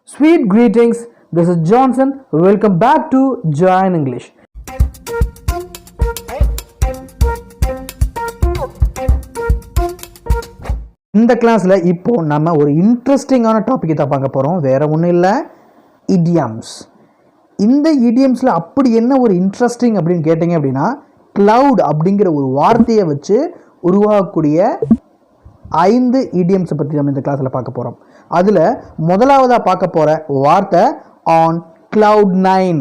Sweet greetings, this is Johnson. Welcome back to Join English. இந்த கிளாஸில் இப்போ நம்ம ஒரு இன்ட்ரெஸ்டிங்கான டாபிக் தான் பார்க்க போகிறோம். வேறு ஒன்றும் இல்லை, idioms. இந்த idioம்ஸில் அப்படி என்ன ஒரு இன்ட்ரெஸ்டிங் அப்படின்னு கேட்டிங்க அப்படின்னா, cloud அப்படிங்கிற ஒரு வார்த்தையை வச்சு உருவாகக்கூடிய 5 idioms பற்றி நம்ம இந்த கிளாஸில் பார்க்க போகிறோம். அதில் முதலாவதாக பார்க்க போகிற வார்த்தை ஆன் cloud 9.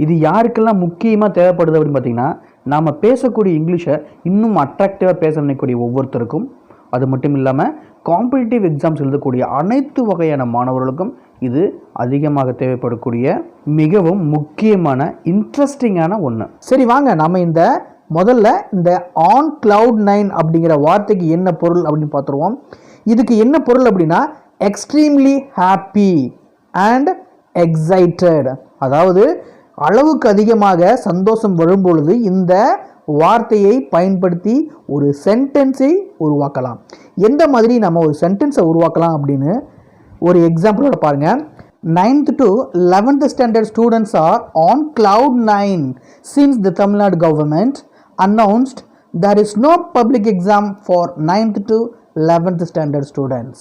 இது யாருக்கெல்லாம் முக்கியமாக தேவைப்படுது அப்படின்னு பார்த்தீங்கன்னா, நாம் பேசக்கூடிய இங்கிலீஷை இன்னும் அட்ராக்டிவாக பேச நினைக்கக்கூடிய ஒவ்வொருத்தருக்கும், அது மட்டும் இல்லாமல் காம்படிட்டிவ் எக்ஸாம்ஸ் எழுதக்கூடிய அனைத்து வகையான மாணவர்களுக்கும் இது அதிகமாக தேவைப்படக்கூடிய மிகவும் முக்கியமான இன்ட்ரெஸ்டிங்கான ஒன்று. சரி வாங்க, நம்ம முதல்ல இந்த ஆன் cloud 9 அப்படிங்கிற வார்த்தைக்கு என்ன பொருள் அப்படின்னு பார்த்துருவோம். இதுக்கு என்ன பொருள் அப்படின்னா, எக்ஸ்ட்ரீம்லி ஹாப்பி அண்ட் எக்ஸைட்டட். அதாவது அளவுக்கு அதிகமாக சந்தோஷம் வரும்பொழுது இந்த வார்த்தையை பயன்படுத்தி ஒரு சென்டென்ஸை உருவாக்கலாம். எந்த மாதிரி நம்ம ஒரு சென்டென்ஸை உருவாக்கலாம் அப்படின்னு ஒரு எக்ஸாம்பிளோட பாருங்கள். 9th to 11th standard students are on cloud 9 since the Tamil Nadu government announced there is no public exam for 9th to 11th standard students.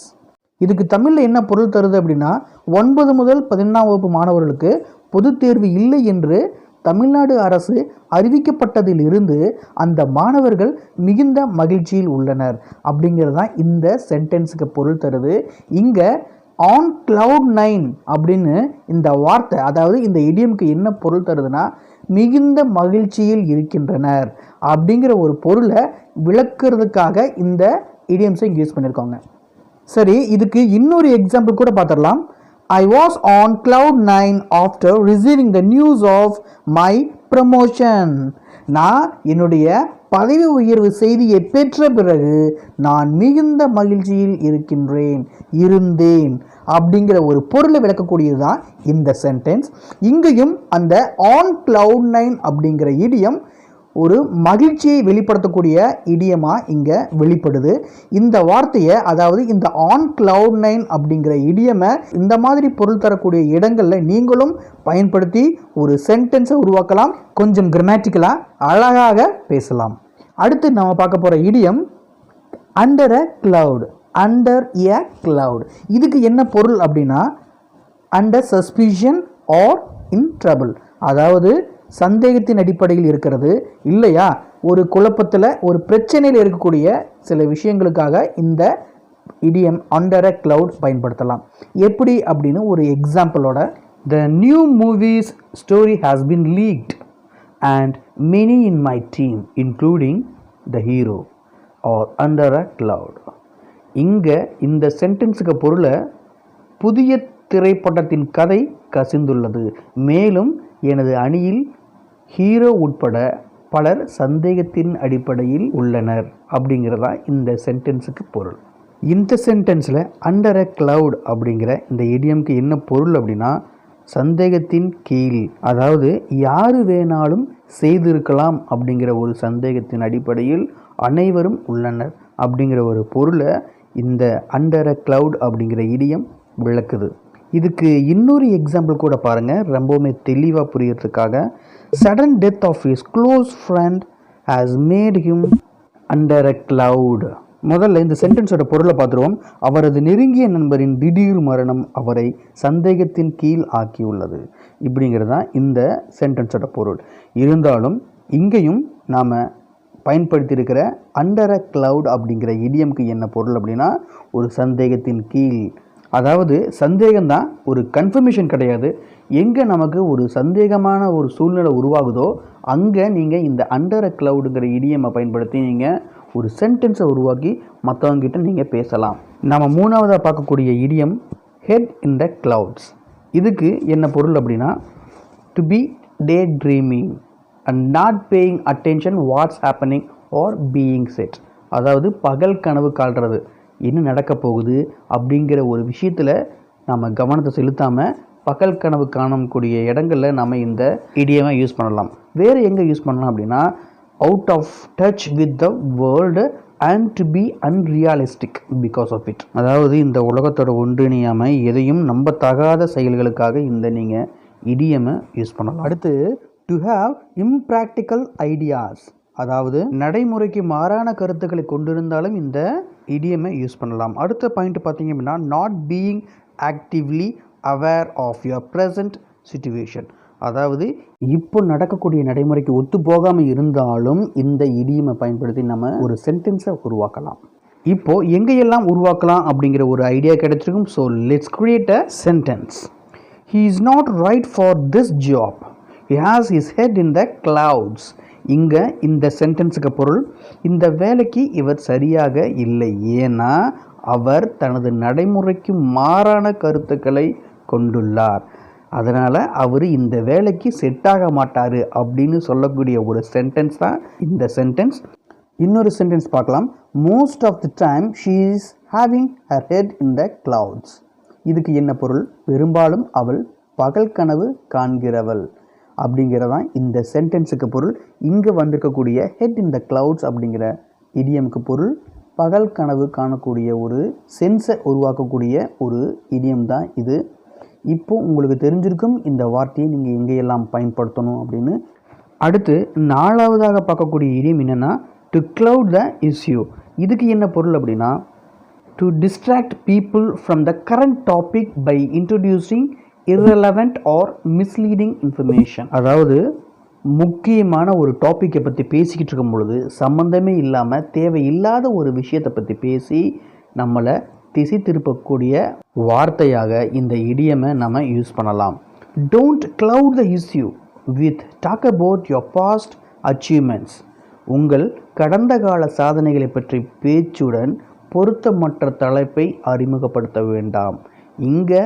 இதுக்கு தமிழில் என்ன பொருள் தருது அப்படின்னா, 9 முதல் 11ஆம் வகுப்பு மாணவர்களுக்கு பொதுத் தேர்வு இல்லை என்று தமிழ்நாடு அரசு அறிவிக்கப்பட்டதிலிருந்து அந்த மாணவர்கள் மிகுந்த மகிழ்ச்சியில் உள்ளனர் அப்படிங்கிறது தான் இந்த சென்டென்ஸுக்கு பொருள் தருது. இங்கே ஆன் cloud 9 அப்படின்னு இந்த வார்த்தை, அதாவது இந்த இடியம்க்கு என்ன பொருள் தருதுன்னா, மிகுந்த மகிழ்ச்சியில் இருக்கின்றனர் அப்படிங்கிற ஒரு பொருளை விளக்குறதுக்காக இந்த இடியம்ஸை இங்கே யூஸ் பண்ணியிருக்காங்க. சரி, இதுக்கு இன்னொரு எக்ஸாம்பிள் கூட பார்த்துடலாம். I was on cloud 9 after receiving the news of my promotion. நான் என்னுடைய பதவி உயர்வு செய்தியை பெற்ற பிறகு நான் மிகுந்த மகிழ்ச்சியில் இருந்தேன் அப்படிங்கிற ஒரு பொருளை விளக்கக்கூடியது தான் இந்த சென்டென்ஸ். இங்கேயும் அந்த ஆன் cloud 9 அப்படிங்கிற இடியம் ஒரு மகிழ்ச்சியை வெளிப்படுத்தக்கூடிய இடியமாக இங்கே வெளிப்படுது. இந்த வார்த்தையை, அதாவது இந்த ஆன் cloud 9 அப்படிங்கிற இடியமை இந்த மாதிரி பொருள் தரக்கூடிய இடங்களில் நீங்களும் பயன்படுத்தி ஒரு சென்டென்ஸை உருவாக்கலாம். கொஞ்சம் கிராமட்டிக்கலாக அழகாக பேசலாம். அடுத்து நம்ம பார்க்க போகிற idiom under a cloud. Under a cloud இதுக்கு என்ன பொருள் அப்படின்னா, under suspicion or in trouble. அதாவது சந்தேகத்தின் அடிப்படையில் இருக்கிறது இல்லையா, ஒரு குழப்பத்தில் ஒரு பிரச்சனையில் இருக்கக்கூடிய சில விஷயங்களுக்காக இந்த இடியம் அண்டர் எ cloud பயன்படுத்தலாம். எப்படி அப்படின்னு ஒரு எக்ஸாம்பிளோட, the new movie's story has been leaked and many in my team including the hero are under a cloud. இங்கே இந்த சென்டென்ஸுக்கு பொருளை, புதிய திரைப்படத்தின் கதை கசிந்துள்ளது, மேலும் எனது அணியில் ஹீரோ உட்பட பலர் சந்தேகத்தின் அடிப்படையில் உள்ளனர் அப்படிங்கிறதா இந்த சென்டென்ஸுக்கு பொருள். இந்த சென்டென்ஸில் அண்டர் எ cloud அப்படிங்கிற இந்த இடியம்க்கு என்ன பொருள் அப்படின்னா, சந்தேகத்தின் கீழ், அதாவது யார் வேணாலும் செய்திருக்கலாம் அப்படிங்கிற ஒரு சந்தேகத்தின் அடிப்படையில் அனைவரும் உள்ளனர் அப்படிங்கிற ஒரு பொருளை இந்த அண்டர் எ cloud அப்படிங்கிற இடியம் விளக்குது. இதுக்கு இன்னொரு எக்ஸாம்பிள் கூட பாருங்கள், ரொம்பவுமே தெளிவாக புரியறதுக்காக. Sudden death of his close friend has made him under a cloud. முதல்ல இந்த சென்டென்ஸோட பொருளை பார்த்துருவோம். அவரது நெருங்கிய நண்பரின் திடீர் மரணம் அவரை சந்தேகத்தின் கீழ் ஆக்கியுள்ளது. இப்படிங்கிறது தான் இந்த சென்டென்ஸோட பொருள். இருந்தாலும் இங்கேயும் நாம் பயன்படுத்தியிருக்கிற அண்டர் எ cloud அப்படிங்கிற இடியம்க்கு என்ன பொருள் அப்படின்னா, ஒரு சந்தேகத்தின் கீழ். அதாவது சந்தேகம்தான், ஒரு கன்ஃபர்மேஷன் கிடையாது. எங்கே நமக்கு ஒரு சந்தேகமான ஒரு சூழ்நிலை உருவாகுதோ அங்கே நீங்கள் இந்த அண்டர் எ cloudங்கிற இடியமை பயன்படுத்தி நீங்கள் ஒரு சென்டென்ஸை உருவாக்கி மற்றவங்ககிட்ட நீங்கள் பேசலாம். நம்ம மூணாவதாக பார்க்கக்கூடிய இடியம் ஹெட் இன் த clouds. இதுக்கு என்ன பொருள் அப்படின்னா, to be day dreaming and not paying attention what's happening or being said. அதாவது பகல் கனவு காண்றது, என்ன நடக்க போகுது அப்படிங்கிற ஒரு விஷயத்தில் நம்ம கவனத்தை செலுத்தாமல் பகல் கனவு காணக்கூடிய இடங்களில் நம்ம இந்த இடியமை யூஸ் பண்ணலாம். வேறு எங்கே யூஸ் பண்ணலாம் அப்படின்னா, out of touch with the world and to be unrealistic because of it. அதாவது இந்த உலகத்தோட ஒன்றிணையாமல் எதையும் நம்பத்தகாத செயல்களுக்காக இந்த நீங்கள் இடியமை யூஸ் பண்ணலாம். அடுத்து to have impractical ideas, அதாவது நடைமுறைக்கு மாறான கருத்துக்களை கொண்டிருந்தாலும் இந்த இடியமை யூஸ் பண்ணலாம். அடுத்த பாயிண்ட் பார்த்தீங்க அப்படின்னா not being actively aware of your present situation, அதாவது இப்போ நடக்கக்கூடிய நடைமுறைக்கு ஒத்து போகாமல் இருந்தாலும் இந்த இடியமை பயன்படுத்தி நம்ம ஒரு சென்டென்ஸை உருவாக்கலாம். இப்போ எங்கெல்லாம் உருவாக்கலாம் அப்படிங்கிற ஒரு ஐடியா கிடைச்சிருக்கும். So let's create a sentence. He is not right for this job. He has his head in the clouds. இங்கே இந்த சென்டென்ஸுக்கு பொருள், இந்த வேலைக்கு இவர் சரியாக இல்லை, ஏன்னா அவர் தனது நடைமுறைக்கு மாறான கருத்துக்களை கொண்டுள்ளார், அதனால் அவர் இந்த வேலைக்கு செட் ஆக மாட்டார் அப்படின்னு சொல்லக்கூடிய ஒரு சென்டென்ஸ் தான் இந்த சென்டென்ஸ். இன்னொரு சென்டென்ஸ் பார்க்கலாம். Most of the time she is having her head in the clouds. இதுக்கு என்ன பொருள்? பெரும்பாலும் அவள் பகல் கனவு காண்கிறவள் அப்படிங்கிறதான் இந்த சென்டென்ஸுக்கு பொருள். இங்கே வந்திருக்கக்கூடிய ஹெட் இன் த கிளவுட்ஸ் அப்படிங்கிற இடியமுக்கு பொருள் பகல் கனவு காணக்கூடிய ஒரு சென்ஸை உருவாக்கக்கூடிய ஒரு இடியம் தான் இது. இப்போது உங்களுக்கு தெரிஞ்சிருக்கும் இந்த வார்த்தையை நீங்கள் எங்கேயெல்லாம் பயன்படுத்தணும் அப்படின்னு. அடுத்து நாலாவதாக பார்க்கக்கூடிய இடியம் என்னென்னா டு கிளவுட் த இஷ்யூ. இதுக்கு என்ன பொருள் அப்படின்னா to distract people from the current topic by introducing irrelevant or misleading information. அதாவது முக்கியமான ஒரு டாப்பிக்கை பற்றி பேசிக்கிட்டு இருக்கும் பொழுது சம்மந்தமே இல்லாமல் தேவையில்லாத ஒரு விஷயத்தை பற்றி பேசி நம்மளை திசை திருப்பக்கூடிய வார்த்தையாக இந்த இடியமை நம்ம யூஸ் பண்ணலாம். Don't cloud the issue with talk about your past achievements. உங்கள் கடந்த கால சாதனைகளை பற்றி பேச்சுடன் பொருத்தமற்ற தலைப்பை அறிமுகப்படுத்த வேண்டாம். இங்கே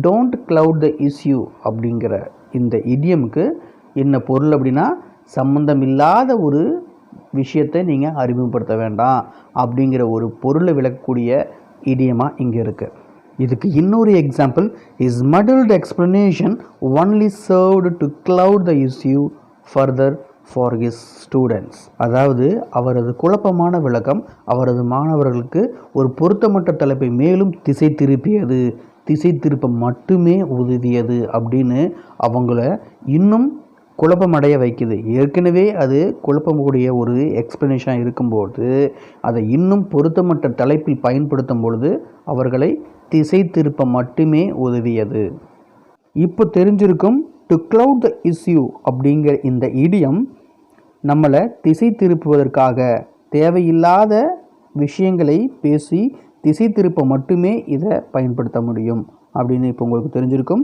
டோன்ட் கிளவுட் த இஷ்யூ அப்படிங்கிற இந்த இடியமுக்கு என்ன பொருள் அப்படின்னா சம்பந்தம் இல்லாத ஒரு விஷயத்தை நீங்கள் அறிமுகப்படுத்த வேண்டாம் அப்படிங்கிற ஒரு பொருளை விளக்கக்கூடிய இடியமாக இங்கே இருக்குது. இதுக்கு இன்னொரு example is muddled explanation only served to cloud the issue further for his students. அதாவது அவரது குழப்பமான விளக்கம் அவரது மாணவர்களுக்கு ஒரு பொருத்தமற்ற தலைப்பை மேலும் திசை திருப்ப மட்டுமே உதவியது அப்படின்னு அவங்கள இன்னும் குழப்பமடைய வைக்குது. ஏற்கனவே அது குழப்பக்கூடிய ஒரு எக்ஸ்பிளனேஷனாக இருக்கும்போது அதை இன்னும் பொருத்தமற்ற தலைப்பில் பயன்படுத்தும் பொழுது அவர்களை திசை திருப்ப மட்டுமே உதவியது. இப்போ தெரிஞ்சிருக்கும் டு கிளவுட் த இஷ்யூ அப்படிங்கிற இந்த இடியம் நம்மளை திசை திருப்புவதற்காக தேவையில்லாத விஷயங்களை பேசி திசை திருப்ப மட்டுமே இதை பயன்படுத்த முடியும் அப்படின்னு இப்போ உங்களுக்கு தெரிஞ்சிருக்கும்.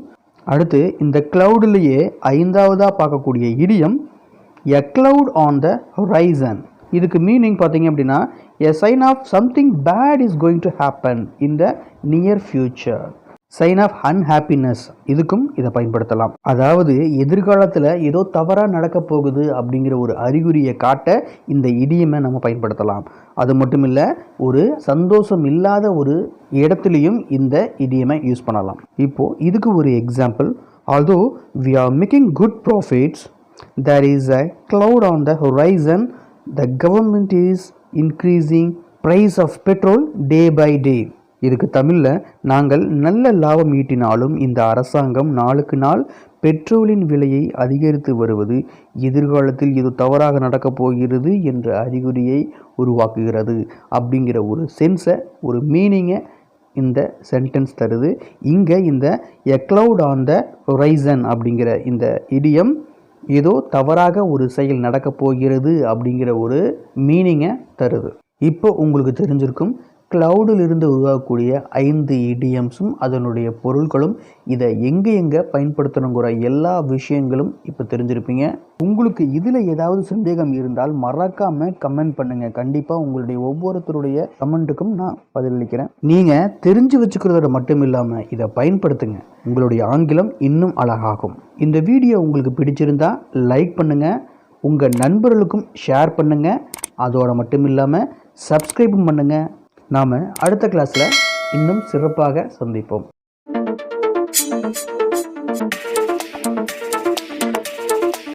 அடுத்து இந்த கிளவுட்லேயே ஐந்தாவதாக பார்க்கக்கூடிய idiom a cloud on the horizon. இதுக்கு மீனிங் பார்த்தீங்க அப்படின்னா a sign of something bad is going to happen in the near future. Sign of unhappiness, இதுக்கும் இதை பயன்படுத்தலாம். அதாவது எதிர்காலத்தில் ஏதோ தவறாக நடக்க போகுது அப்படிங்கிற ஒரு அறிகுறியை காட்ட இந்த இடியமை நம்ம பயன்படுத்தலாம். அது மட்டும் இல்லை, ஒரு சந்தோஷம் இல்லாத ஒரு இடத்துலையும் இந்த இடியமை யூஸ் பண்ணலாம். இப்போது இதுக்கு ஒரு example. Although we are making good profits, there is a cloud on the horizon, the government is increasing price of petrol day by day. இதுக்கு தமிழில் நாங்கள் நல்ல லாபம் ஈட்டினாலும் இந்த அரசாங்கம் நாளுக்கு நாள் பெட்ரோலின் விலையை அதிகரித்து வருவது எதிர்காலத்தில் இது தவறாக நடக்கப் போகிறது என்ற அறிகுறியை உருவாக்குகிறது அப்படிங்கிற ஒரு சென்ஸை, ஒரு மீனிங்கை இந்த சென்டென்ஸ் தருது. இங்கே இந்த எ கிளவுட் ஆன் த ஹொரைசன் அப்படிங்கிற இந்த இடியம் ஏதோ தவறாக ஒரு செயல் நடக்கப் போகிறது அப்படிங்கிற ஒரு மீனிங்கை தருது. இப்போ உங்களுக்கு தெரிஞ்சிருக்கும் கிளவுடில் இருந்து உருவாகக்கூடிய 5 இடியம்ஸும் அதனுடைய பொருட்களும் இதை எங்கே பயன்படுத்தணுங்கிற எல்லா விஷயங்களும் இப்போ தெரிஞ்சிருப்பீங்க. உங்களுக்கு இதில் ஏதாவது சந்தேகம் இருந்தால் மறக்காமல் கமெண்ட் பண்ணுங்கள். கண்டிப்பாக உங்களுடைய ஒவ்வொருத்தருடைய கமெண்ட்டுக்கும் நான் பதிலளிக்கிறேன். நீங்கள் தெரிஞ்சு வச்சுக்கிறதோட மட்டும் இல்லாமல் இதை பயன்படுத்துங்க. உங்களுடைய ஆங்கிலம் இன்னும் அழகாகும். இந்த வீடியோ உங்களுக்கு பிடிச்சிருந்தா லைக் பண்ணுங்கள், உங்கள் நண்பர்களுக்கும் ஷேர் பண்ணுங்கள். அதோடு மட்டும் இல்லாமல் சப்ஸ்கிரைபும் பண்ணுங்கள். நாம் அடுத்த கிளாஸில் இன்னும் சிறப்பாக சந்திப்போம்.